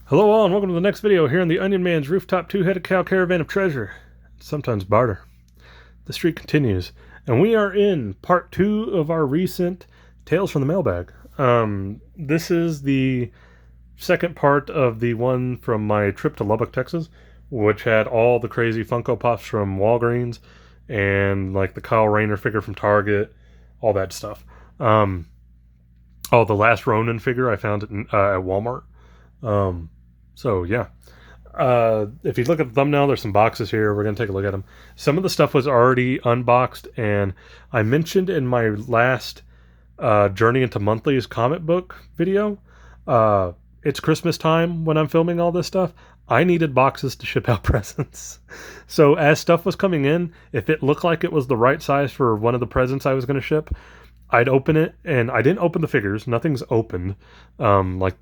Hello all and welcome to the next video here on the Onion Man's Rooftop Two-Headed Cow Caravan of Treasure. Sometimes barter. The streak continues. And we are in part 2 of our recent Tales from the Mailbag. This is the second part of the one from my trip to Lubbock, Texas, which had all the crazy Funko Pops from Walgreens and like the Kyle Rayner figure from Target, all that stuff. The Last Ronin figure I found at Walmart. So yeah, if you look at the thumbnail, there's some boxes here. We're going to take a look at them. Some of the stuff was already unboxed, and I mentioned in my last Journey into Monthly's comic book video, it's Christmas time when I'm filming all this stuff. I needed boxes to ship out presents. So as stuff was coming in, if it looked like it was the right size for one of the presents I was going to ship, I'd open it, and I didn't open the figures. Nothing's opened, like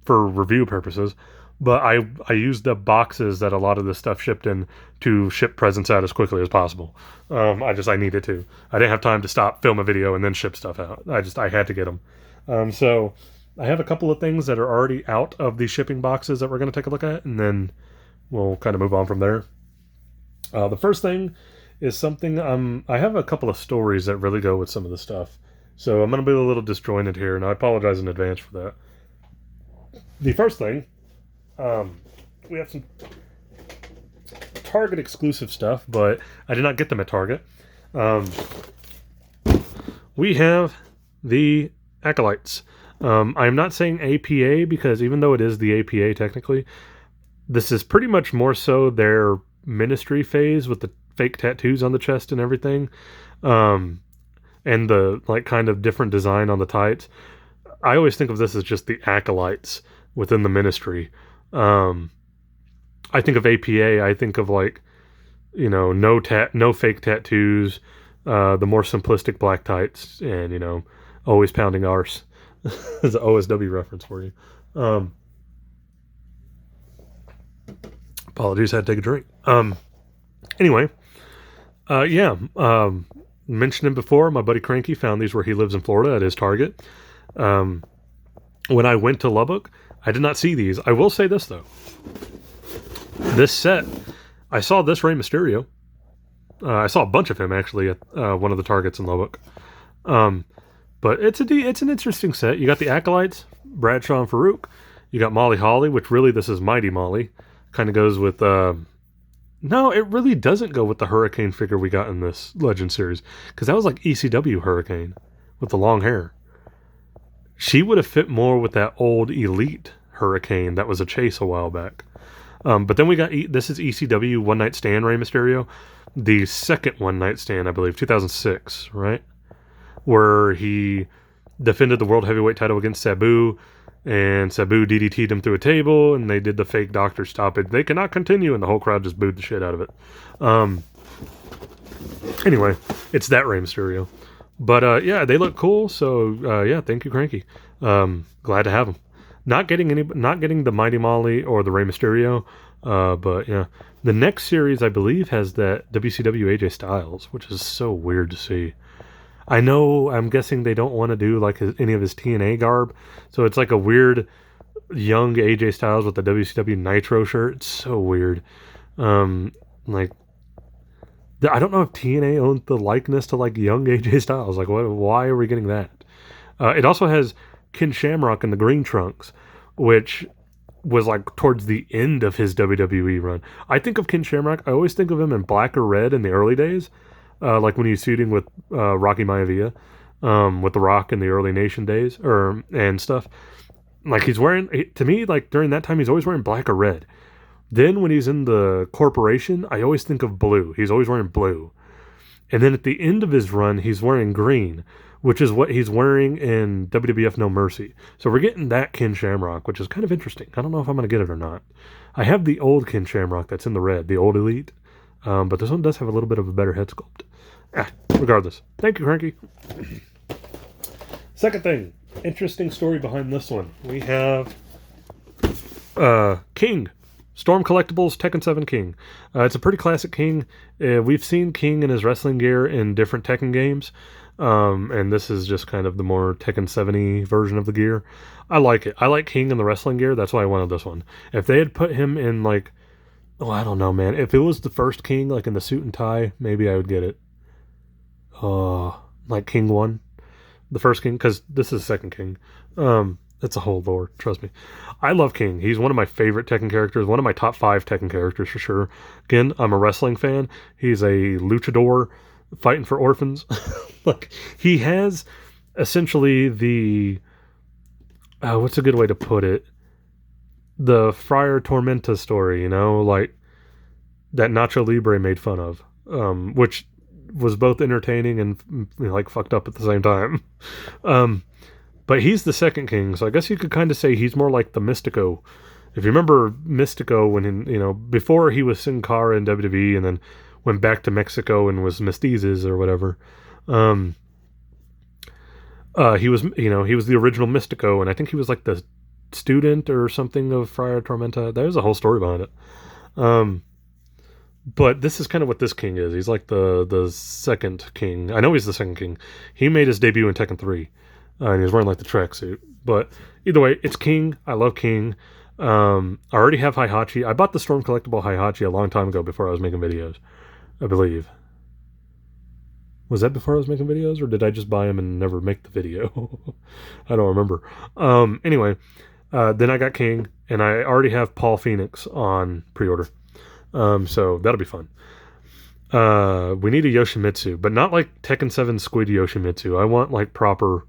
for review purposes. But I used the boxes that a lot of this stuff shipped in to ship presents out as quickly as possible. I needed to. I didn't have time to stop, film a video, and then ship stuff out. I had to get them. So I have a couple of things that are already out of the shipping boxes that we're going to take a look at, and then we'll kind of move on from there. The first thing is something, I have a couple of stories that really go with some of the stuff. So I'm going to be a little disjointed here, and I apologize in advance for that. The first thing, we have some Target exclusive stuff, but I did not get them at Target. We have the Acolytes. I'm not saying APA because even though it is the APA technically, this is pretty much more so their ministry phase with the fake tattoos on the chest and everything. And the like kind of different design on the tights. I always think of this as just the Acolytes within the ministry. I think of APA, I think of like, you know, no fake tattoos, the more simplistic black tights, and, you know, always pounding arse. It's an OSW reference for you. Apologies, had to take a drink. Anyway, mentioned him before. My buddy Cranky found these where he lives in Florida at his Target. When I went to Lubbock, I did not see these. I will say this, though. This set, I saw this Rey Mysterio. I saw a bunch of him, actually, at one of the Targets in Lubbock. But it's an interesting set. You got the Acolytes, Bradshaw and Farouk. You got Molly Holly, which really, this is Mighty Molly. Kind of goes with... No, it really doesn't go with the Hurricane figure we got in this Legend series. Because that was like ECW Hurricane with the long hair. She would have fit more with that old Elite Hurricane that was a chase a while back. But then we got, this is ECW One Night Stand Rey Mysterio. The second One Night Stand, I believe, 2006, right? Where he defended the World Heavyweight title against Sabu, and Sabu DDT'd him through a table, and they did the fake doctor stoppage. They cannot continue, and the whole crowd just booed the shit out of it. Anyway, it's that Rey Mysterio. But yeah, they look cool. So yeah, thank you, Cranky. Glad to have them. Not getting the Mighty Molly or the Rey Mysterio. But yeah, the next series I believe has that WCW AJ Styles, which is so weird to see. I know. I'm guessing they don't want to do like any of his TNA garb, so it's like a weird young AJ Styles with the WCW Nitro shirt. It's so weird. Like. I don't know if TNA owned the likeness to like young AJ Styles. Like, why are we getting that? It also has Ken Shamrock in the green trunks, which was like towards the end of his WWE run. I think of Ken Shamrock, I always think of him in black or red in the early days, like when he's feuding with Rocky Maivia, with The Rock in the early Nation days and stuff. Like he's wearing, to me, like during that time, he's always wearing black or red. Then when he's in the corporation, I always think of blue. He's always wearing blue. And then at the end of his run, he's wearing green, which is what he's wearing in WWF No Mercy. So we're getting that Ken Shamrock, which is kind of interesting. I don't know if I'm going to get it or not. I have the old Ken Shamrock that's in the red, the old Elite. But this one does have a little bit of a better head sculpt. Regardless. Thank you, Cranky. Second thing. Interesting story behind this one. We have King. Storm Collectibles Tekken 7 King. It's a pretty classic King. We've seen King in his wrestling gear in different Tekken games. And this is just kind of the more Tekken 7-y version of the gear. I like it. I like King in the wrestling gear. That's why I wanted this one. If they had put him in like, oh, I don't know, man. If it was the first King, like in the suit and tie, maybe I would get it. Like King 1, the first King, because this is second King. It's a whole lore, trust me. I love King. He's one of my favorite Tekken characters, one of my top 5 Tekken characters for sure. Again, I'm a wrestling fan. He's a luchador fighting for orphans. Like, he has essentially the, what's a good way to put it? The Friar Tormenta story, you know, like that Nacho Libre made fun of, which was both entertaining and, you know, like fucked up at the same time. But he's the second King, so I guess you could kind of say he's more like the Mystico. If you remember Mystico, when, you know, before he was Sin Cara in WWE and then went back to Mexico and was Mestizes or whatever, he was, you know, he was the original Mystico, and I think he was like the student or something of Friar Tormenta. There's a whole story behind it. But this is kind of what this King is. He's like the second King. I know he's the second King. He made his debut in Tekken 3. And he was wearing like the tracksuit. But either way, it's King. I love King. I already have Heihachi. I bought the Storm Collectible Heihachi a long time ago before I was making videos, I believe. Was that before I was making videos, or did I just buy him and never make the video? I don't remember. Anyway, then I got King, and I already have Paul Phoenix on pre-order. So that'll be fun. We need a Yoshimitsu, but not like Tekken 7 Squid Yoshimitsu. I want like proper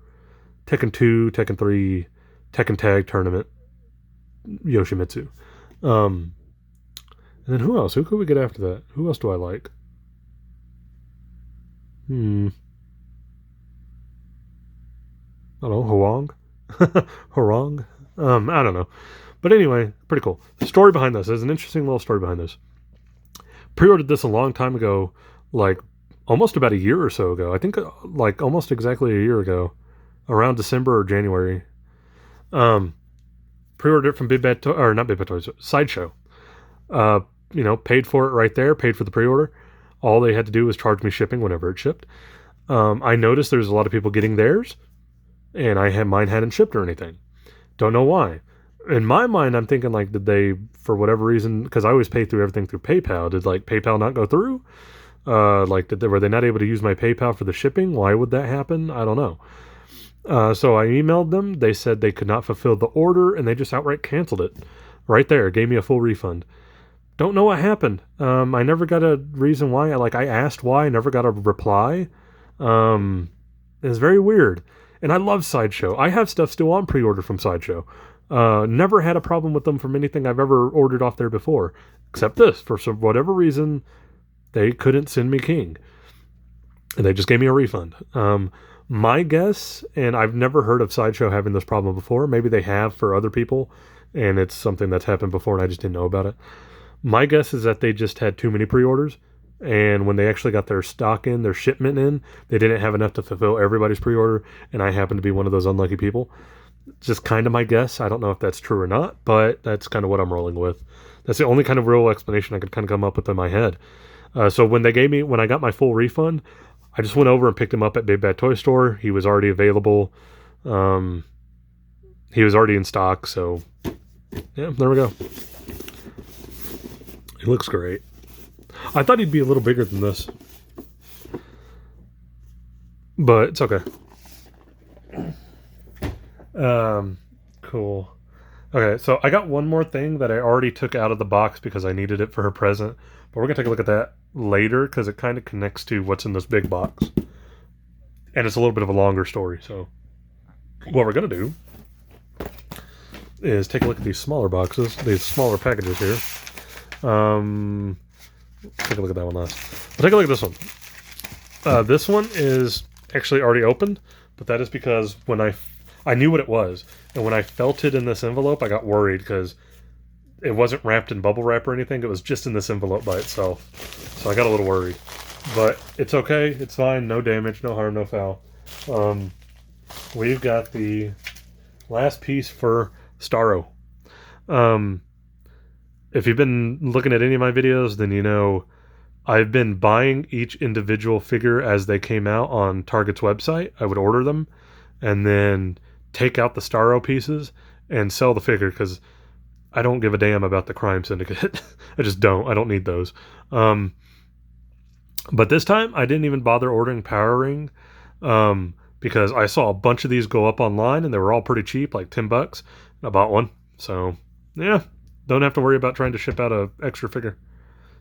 Tekken 2, Tekken 3, Tekken Tag Tournament Yoshimitsu. And then who else? Who could we get after that? Who else do I like? I don't know, Huang? Horong? I don't know. But anyway, pretty cool. The story behind this. There's an interesting little story behind this. Pre-ordered this a long time ago, like almost about a year or so ago. I think like almost exactly a year ago, around December or January. Pre-ordered it from Big Bad or not Big Bad Toys, Sideshow. You know, paid for it right there, paid for the pre-order. All they had to do was charge me shipping whenever it shipped. I noticed there's a lot of people getting theirs, and mine hadn't shipped or anything. Don't know why. In my mind, I'm thinking like, did they, for whatever reason, because I always pay through everything through PayPal, did like PayPal not go through? Like, were they not able to use my PayPal for the shipping? Why would that happen? I don't know. So I emailed them. They said they could not fulfill the order, and they just outright canceled it. Right there, gave me a full refund. Don't know what happened. I never got a reason why. I asked why, I never got a reply. It's very weird. And I love Sideshow. I have stuff still on pre-order from Sideshow. Never had a problem with them from anything I've ever ordered off there before. Except this. For whatever reason, they couldn't send me King. And they just gave me a refund. My guess, and I've never heard of Sideshow having this problem before. Maybe they have for other people, and it's something that's happened before and I just didn't know about it. My guess is that they just had too many pre-orders, and when they actually got their stock in, their shipment in, they didn't have enough to fulfill everybody's pre-order, and I happen to be one of those unlucky people. Just kind of my guess. I don't know if that's true or not, but that's kind of what I'm rolling with. That's the only kind of real explanation I could kind of come up with in my head. So when I got my full refund, I just went over and picked him up at Big Bad Toy Store. He was already available. He was already in stock, so yeah, there we go. He looks great. I thought he'd be a little bigger than this, but it's okay. Cool. Okay, so I got one more thing that I already took out of the box because I needed it for her present, but we're gonna take a look at that later because it kind of connects to what's in this big box, and it's a little bit of a longer story. So what we're gonna do is take a look at these smaller boxes, these smaller packages here. Take a look at that one last. We'll take a look at this one. This one is actually already opened, but that is because when I knew what it was, and when I felt it in this envelope, I got worried because it wasn't wrapped in bubble wrap or anything. It was just in this envelope by itself, so I got a little worried. But it's okay. It's fine. No damage, no harm, no foul. We've got the last piece for Starro. If you've been looking at any of my videos, then you know I've been buying each individual figure as they came out on Target's website. I would order them and then take out the Starro pieces and sell the figure because I don't give a damn about the Crime Syndicate. I just don't. I don't need those. But this time, I didn't even bother ordering Power Ring because I saw a bunch of these go up online and they were all pretty cheap, like $10. And I bought one. So, yeah, don't have to worry about trying to ship out an extra figure.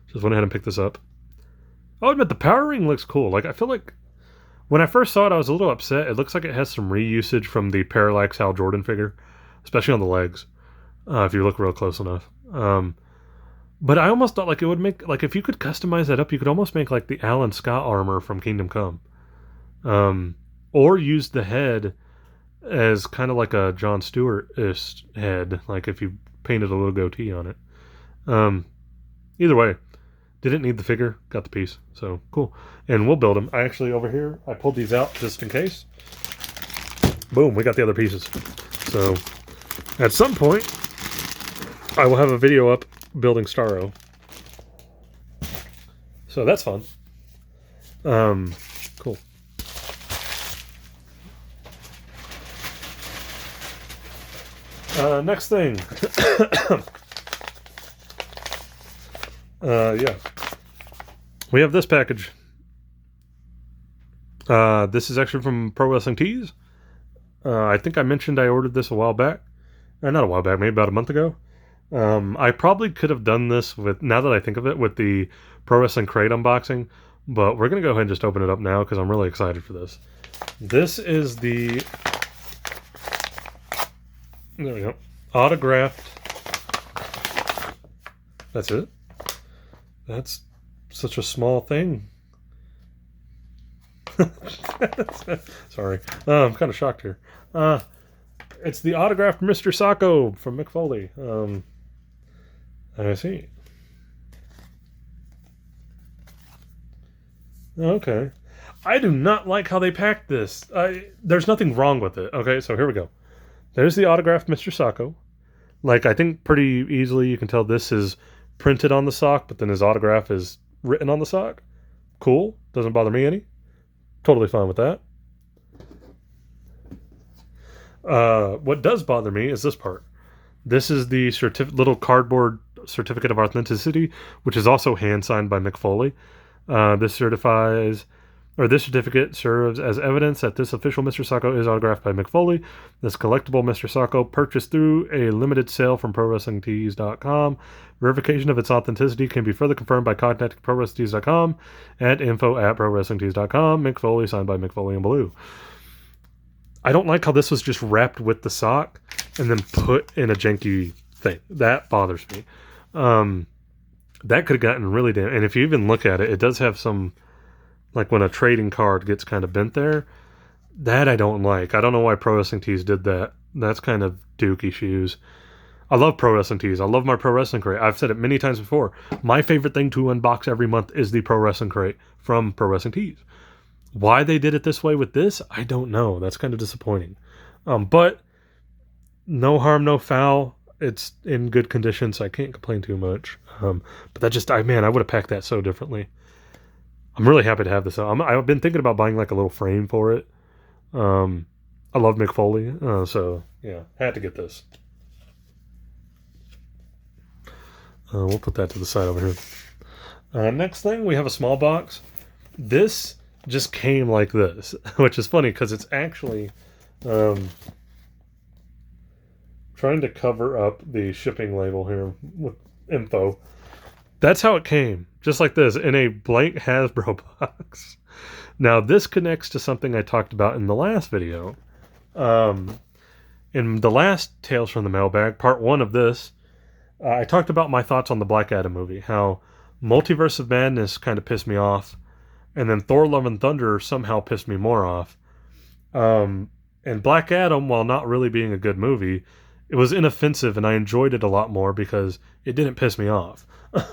Just went ahead and picked this up. I'll admit, the Power Ring looks cool. Like, I feel like when I first saw it, I was a little upset. It looks like it has some reusage from the Parallax Hal Jordan figure, especially on the legs, if you look real close enough. But I almost thought like it would make, like if you could customize that up, you could almost make like the Alan Scott armor from Kingdom Come. Or use the head as kind of like a Jon Stewart-ish head, like if you painted a little goatee on it. Either way, didn't need the figure, got the piece, so cool. And we'll build them. I actually, over here, I pulled these out just in case. Boom, we got the other pieces. So, at some point, I will have a video up building Starro. So that's fun. Cool. Next thing. Yeah. We have this package. This is actually from Pro Wrestling Tees. I think I mentioned I ordered this a while back. Not a while back, maybe about a month ago. I probably could have done this with, now that I think of it, with the Pro Wrestling Crate unboxing, but we're going to go ahead and just open it up now because I'm really excited for this. This is the, there we go, autographed, that's it. That's such a small thing. Sorry. I'm kind of shocked here. It's the autographed Mr. Sacco from Mick Foley. I see. Okay. I do not like how they packed this. There's nothing wrong with it. Okay, so here we go. There's the autographed Mr. Sacco. Like, I think pretty easily you can tell this is printed on the sock, but then his autograph is written on the sock. Cool. Doesn't bother me any. Totally fine with that. What does bother me is this part. This is the little cardboard certificate of authenticity, which is also hand signed by Mick Foley. This certificate serves as evidence that this official Mr. Sacco is autographed by Mick Foley. This collectible Mr. Sacco purchased through a limited sale from ProWrestlingTees.com. Verification of its authenticity can be further confirmed by contacting ProWrestlingTees.com at info@ProWrestlingTees.com. Mick Foley, signed by Mick Foley in blue. I don't like how this was just wrapped with the sock and then put in a janky thing. That bothers me. That could have gotten really damn... And if you even look at it, it does have some... Like when a trading card gets kind of bent there. That I don't like. I don't know why Pro Wrestling Tees did that. That's kind of dookie shoes. I love Pro Wrestling Tees. I love my Pro Wrestling Crate. I've said it many times before. My favorite thing to unbox every month is the Pro Wrestling Crate from Pro Wrestling Tees. Why they did it this way with this, I don't know. That's kind of disappointing. But no harm, no foul. It's in good condition, so I can't complain too much. But that just, I would have packed that so differently. I'm really happy to have this. I've been thinking about buying like a little frame for it. I love Mick Foley, so yeah, had to get this. We'll put that to the side over here. Next thing, we have a small box. This just came like this, which is funny because it's actually trying to cover up the shipping label here with info. That's how it came, just like this, in a blank Hasbro box. Now, this connects to something I talked about in the last video. In the last Tales from the Mailbag, part 1 of this, I talked about my thoughts on the Black Adam movie, how Multiverse of Madness kind of pissed me off, and then Thor Love and Thunder somehow pissed me more off. And Black Adam, while not really being a good movie, it was inoffensive, and I enjoyed it a lot more because it didn't piss me off.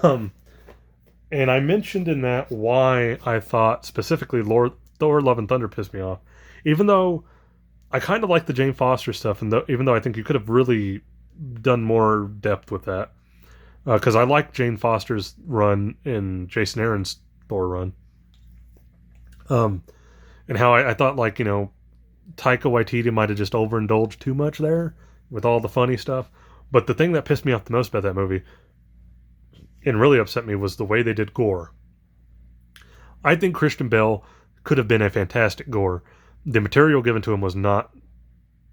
And I mentioned in that why I thought specifically Thor Love and Thunder pissed me off. Even though I kind of like the Jane Foster stuff, and even though I think you could have really done more depth with that. Because I like Jane Foster's run in Jason Aaron's Thor run. And how I thought, like, Taika Waititi might have just overindulged too much there with all the funny stuff. But the thing that pissed me off the most about that movie and really upset me was the way they did gore. I think Christian Bale could have been a fantastic gore. The material given to him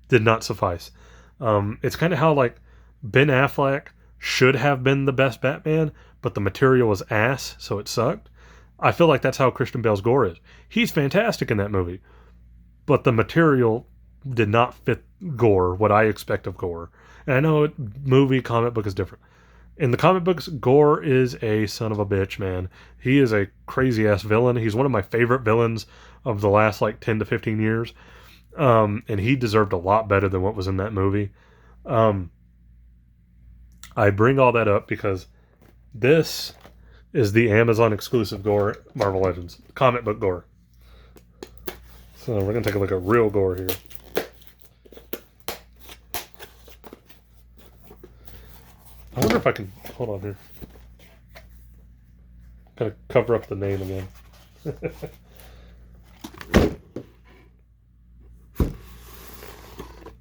did not suffice. It's kind of how, like, Ben Affleck should have been the best Batman, but the material was ass, so it sucked. I feel like that's how Christian Bale's gore is. He's fantastic in that movie, but the material did not fit gore, what I expect of gore. And I know movie, comic book is different. In the comic books, Gore is a son of a bitch, man. He is a crazy-ass villain. He's one of my favorite villains of the last, 10 to 15 years. And he deserved a lot better than what was in that movie. I bring all that up because this is the Amazon exclusive Gore Marvel Legends. Comic book Gore. So we're going to take a look at real Gore here. I wonder if I can... Hold on here. Gotta cover up the name again.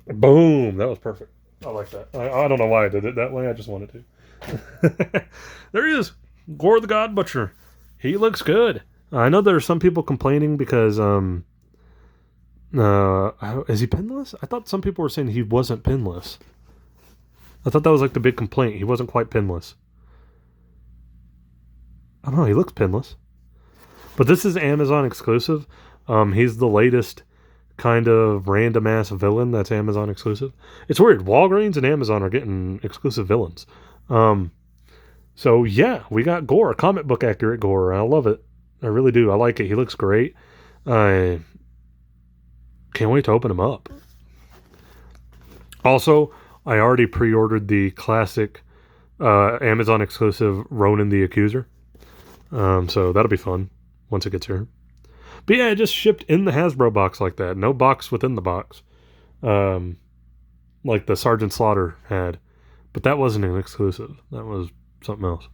Boom! That was perfect. I like that. I don't know why I did it that way. I just wanted to. There he is. Gore the God Butcher. He looks good. I know there are some people complaining because... is he pinless? I thought some people were saying he wasn't pinless. I thought that was like the big complaint. He wasn't quite pinless. I don't know. He looks pinless. But this is Amazon exclusive. He's the latest kind of random ass villain that's Amazon exclusive. It's weird. Walgreens and Amazon are getting exclusive villains. So yeah, we got Gore, comic book accurate Gore. I love it. I really do. I like it. He looks great. I can't wait to open him up. Also, I already pre-ordered the classic Amazon exclusive Ronan the Accuser. So that'll be fun once it gets here. But yeah, it just shipped in the Hasbro box like that. No box within the box. Like the Sergeant Slaughter had. But that wasn't an exclusive. That was something else.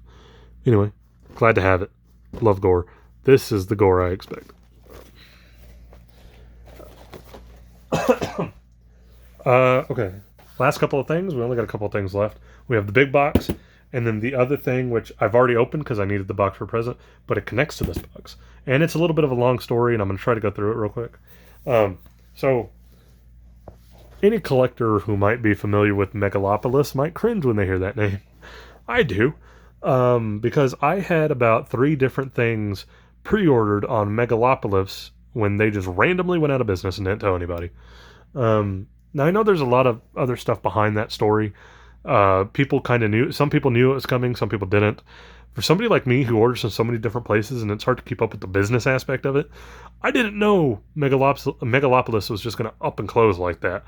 Anyway, glad to have it. Love Gore. This is the Gore I expect. Okay. Last couple of things. We only got a couple of things left. We have the big box, and then the other thing, which I've already opened because I needed the box for a present, but it connects to this box. And it's a little bit of a long story, and I'm going to try to go through it real quick. So, any collector who might be familiar with Megalopolis might cringe when they hear that name. I do. Because I had about 3 different things pre-ordered on Megalopolis when they just randomly went out of business and didn't tell anybody. Now, I know there's a lot of other stuff behind that story. People kind of knew. Some people knew it was coming. Some people didn't. For somebody like me who orders in so many different places and it's hard to keep up with the business aspect of it, I didn't know Megalopolis was just going to up and close like that.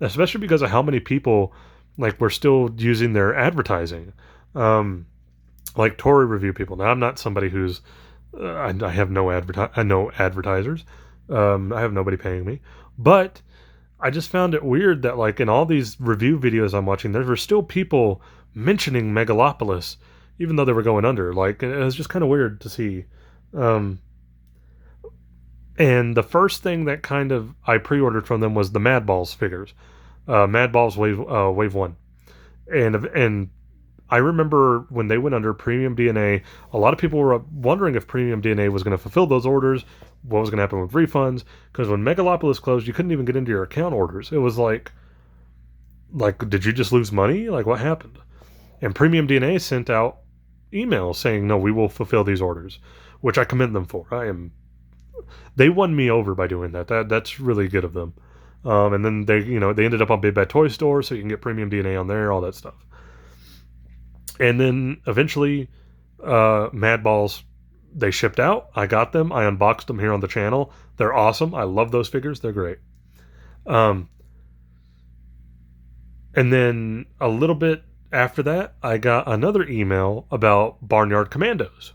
Especially because of how many people were still using their advertising. Like Tory review people. Now, I'm not somebody who's... I have no advertisers. I have nobody paying me. But... I just found it weird that, in all these review videos I'm watching, there were still people mentioning Megalopolis, even though they were going under. It was just kind of weird to see. And the first thing that I pre-ordered from them was the Mad Balls figures. Mad Balls Wave 1. And I remember when they went under Premium DNA, a lot of people were wondering if Premium DNA was going to fulfill those orders, what was going to happen with refunds, because when Megalopolis closed, you couldn't even get into your account orders. It was like, did you just lose money? What happened? And Premium DNA sent out emails saying, no, we will fulfill these orders, which I commend them for. They won me over by doing that. That's really good of them. And then they ended up on Big Bad Toy Store, so you can get Premium DNA on there, all that stuff. And then eventually, Mad Balls, they shipped out. I got them. I unboxed them here on the channel. They're awesome. I love those figures. They're great. And then a little bit after that, I got another email about Barnyard Commandos.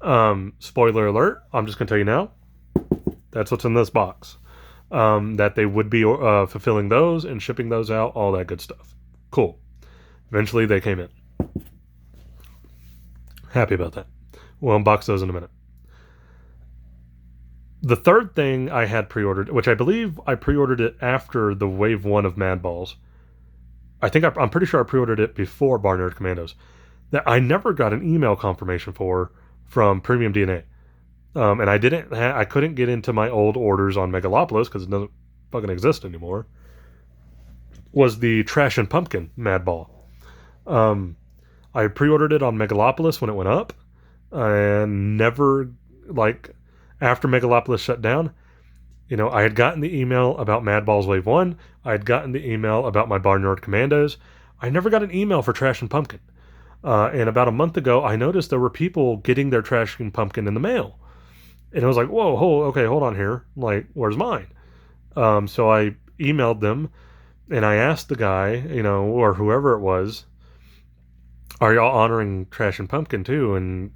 Spoiler alert. I'm just going to tell you now. That's what's in this box. That they would be fulfilling those and shipping those out. All that good stuff. Cool. Eventually, they came in. Happy about that. We'll unbox those in a minute. The third thing I had pre-ordered, which I believe I pre-ordered it after the Wave 1 of Mad Balls. I'm pretty sure I pre-ordered it before Barnyard Commandos. That I never got an email confirmation for from Premium DNA. And I couldn't get into my old orders on Megalopolis because it doesn't fucking exist anymore. Was the Trash and Pumpkin Mad Ball. I pre-ordered it on Megalopolis when it went up, and never, like, after Megalopolis shut down, I had gotten the email about Mad Balls Wave 1. I had gotten the email about my Barnyard Commandos. I never got an email for Trash and Pumpkin. And about a month ago, I noticed there were people getting their Trash and Pumpkin in the mail. And I was like, whoa, okay, hold on here. Like, where's mine? So I emailed them, and I asked the guy, or whoever it was, are y'all honoring Trash and Pumpkin too? And,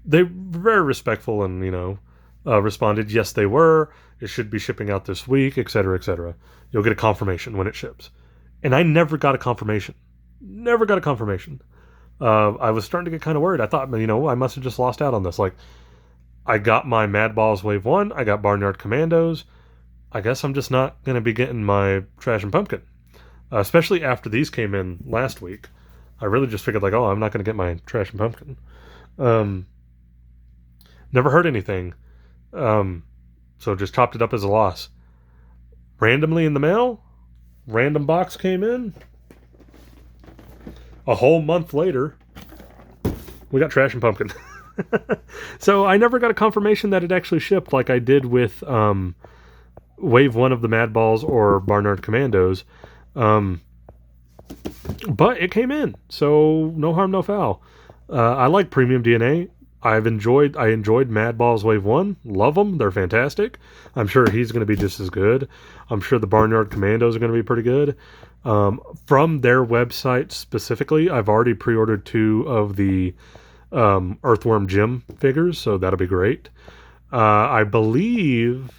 they were very respectful and, responded, yes, they were. It should be shipping out this week, et cetera, et cetera. You'll get a confirmation when it ships. And I never got a confirmation. Never got a confirmation. I was starting to get kind of worried. I thought, I must have just lost out on this. Like, I got my Mad Balls Wave 1. I got Barnyard Commandos. I guess I'm just not going to be getting my Trash and Pumpkin. Especially after these came in last week. I really just figured, like, I'm not going to get my Trash and Pumpkin. Never heard anything. So just chopped it up as a loss. Randomly in the mail, random box came in. A whole month later, we got Trash and Pumpkin. So I never got a confirmation that it actually shipped like I did with Wave 1 of the Mad Balls or Barnyard Commandos. But it came in, so no harm, no foul. I like Premium DNA. I enjoyed Mad Balls Wave 1. Love them. They're fantastic. I'm sure he's going to be just as good. I'm sure the Barnyard Commandos are going to be pretty good. From their website specifically, I've already pre-ordered 2 of the Earthworm Jim figures, so that'll be great. I believe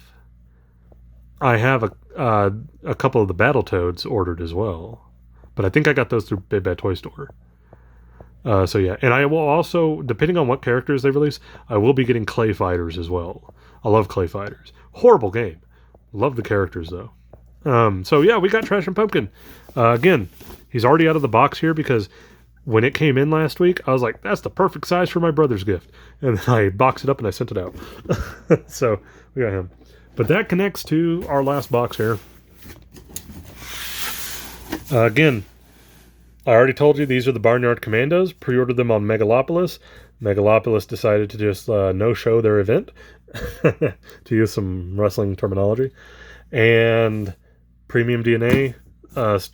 I have a couple of the Battletoads ordered as well. But I think I got those through Big Bad Toy Store. So yeah, and I will also, depending on what characters they release, I will be getting Clay Fighters as well. I love Clay Fighters. Horrible game. Love the characters though. So yeah, we got Trash and Pumpkin. Again, he's already out of the box here because when it came in last week, I was like, that's the perfect size for my brother's gift. And then I boxed it up and I sent it out. So we got him. But that connects to our last box here. Again, I already told you these are the Barnyard Commandos. Pre-ordered them on Megalopolis. Megalopolis decided to just no-show their event, to use some wrestling terminology. And Premium DNA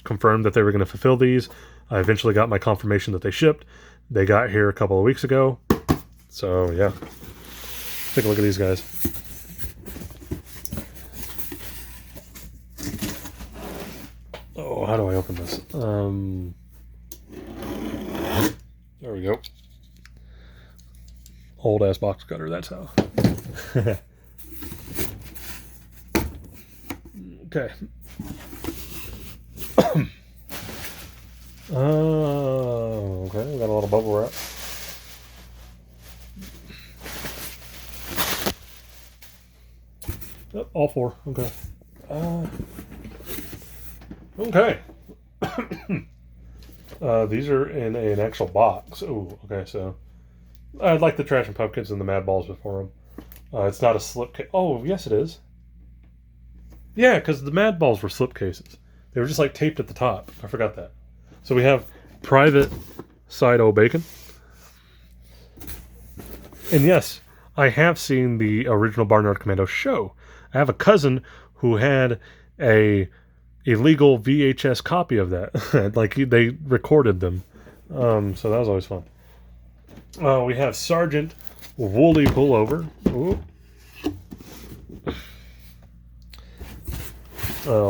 confirmed that they were going to fulfill these. I eventually got my confirmation that they shipped. They got here a couple of weeks ago. So, yeah. Take a look at these guys. Oh, how do I open this? There we go. Old ass box cutter, that's how. Okay. Okay, got a little bubble wrap. Yep, all 4. Okay. Okay. These are in an actual box. Ooh, okay, so I like the Trash and Pumpkins and the Mad Balls before them. It's not a slipcase. Oh, yes, it is. Yeah, because the Mad Balls were slipcases. They were just like taped at the top. I forgot that. So we have Private Side-O Bacon. And yes, I have seen the original Barnyard Commando show. I have a cousin who had a illegal VHS copy of that. Like they recorded them. So that was always fun. We have Sergeant Woolly Pullover. Ooh.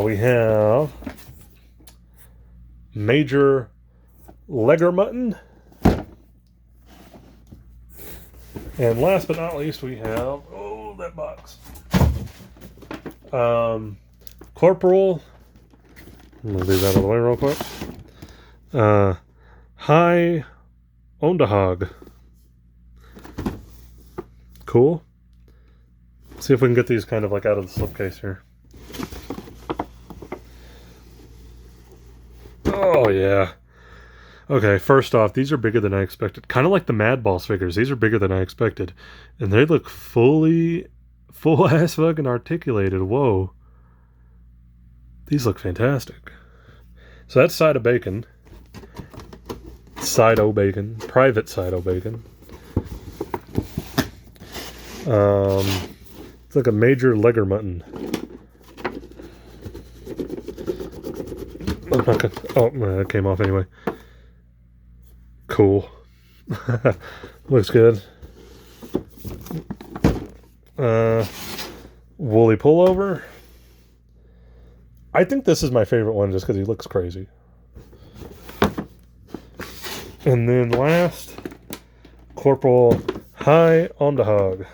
We have Major Legger Mutton. And last but not least, we have, that box. Corporal. I'm going to leave that out of the way real quick. High Ondahog. Cool. See if we can get these kind of like out of the slipcase here. Oh, yeah. Okay, first off, these are bigger than I expected. Kind of like the Mad Balls figures. These are bigger than I expected. And they look full-ass fucking articulated. Whoa. These look fantastic. So that's side of bacon. Side-o bacon. Private side-o bacon. It's like a major legger mutton. I'm not gonna, oh, it came off anyway. Cool. Looks good. Woolly pullover. I think this is my favorite one just because he looks crazy. And then last, Corporal High on the Hog.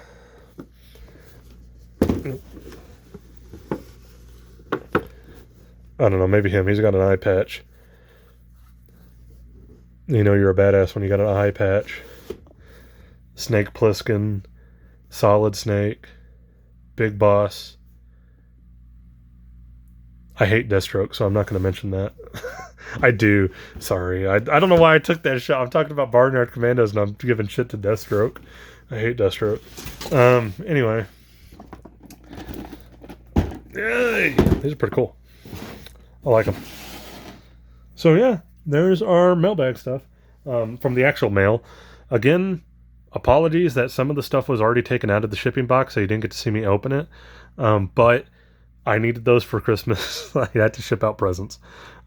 I don't know, maybe him. He's got an eye patch. You know you're a badass when you got an eye patch. Snake Plissken, Solid Snake, Big Boss. I hate Deathstroke, so I'm not going to mention that. I do. Sorry. I don't know why I took that shot. I'm talking about Barnyard Commandos and I'm giving shit to Deathstroke. I hate Deathstroke. Anyway. Yay! These are pretty cool. I like them. So yeah, there's our mailbag stuff from the actual mail. Again, apologies that some of the stuff was already taken out of the shipping box, so you didn't get to see me open it. But I needed those for Christmas. I had to ship out presents.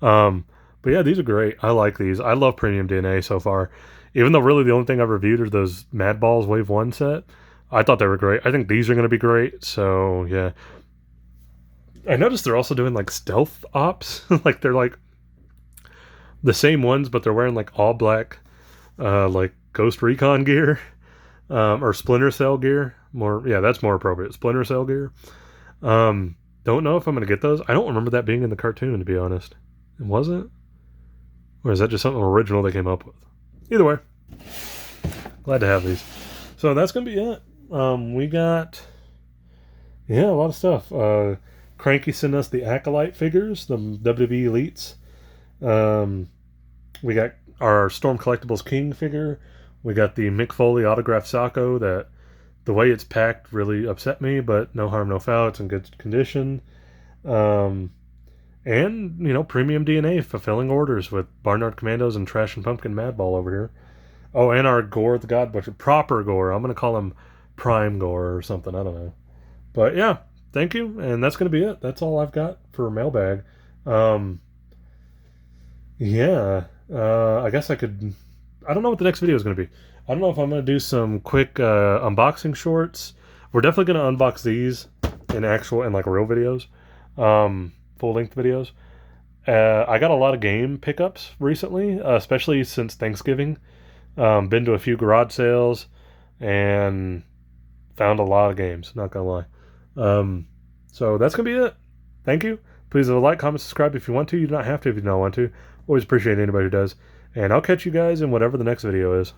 But yeah, these are great. I like these. I love Premium DNA so far. Even though really the only thing I've reviewed are those Mad Balls Wave 1 set. I thought they were great. I think these are going to be great. So yeah. I noticed they're also doing like stealth ops. Like they're like the same ones, but they're wearing like all black, like Ghost Recon gear, or Splinter Cell gear. Yeah, that's more appropriate. Splinter Cell gear. Don't know if I'm going to get those. I don't remember that being in the cartoon, to be honest. It wasn't? Or is that just something original they came up with? Either way, glad to have these. So that's going to be it. We got, yeah, a lot of stuff. Cranky sent us the Acolyte figures, the WWE Elites. We got our Storm Collectibles King figure. We got the Mick Foley autographed Sacco that the way it's packed really upset me, but no harm, no foul. It's in good condition. And, you know, Premium DNA fulfilling orders with Barnard Commandos and Trash and Pumpkin Madball over here. Oh, and our Gore the God Butcher. Proper Gore. I'm going to call him Prime Gore or something. I don't know. But yeah, thank you. And that's going to be it. That's all I've got for mailbag. Yeah. I guess I could... I don't know what the next video is going to be. I don't know if I'm going to do some quick unboxing shorts. We're definitely going to unbox these in actual and like real videos. Full-length videos. I got a lot of game pickups recently, especially since Thanksgiving. Been to a few garage sales and found a lot of games, not gonna lie. So that's gonna be it. Thank you. Please like, comment, subscribe if you want to. You do not have to if you don't want to. Always appreciate anybody who does. And I'll catch you guys in whatever the next video is.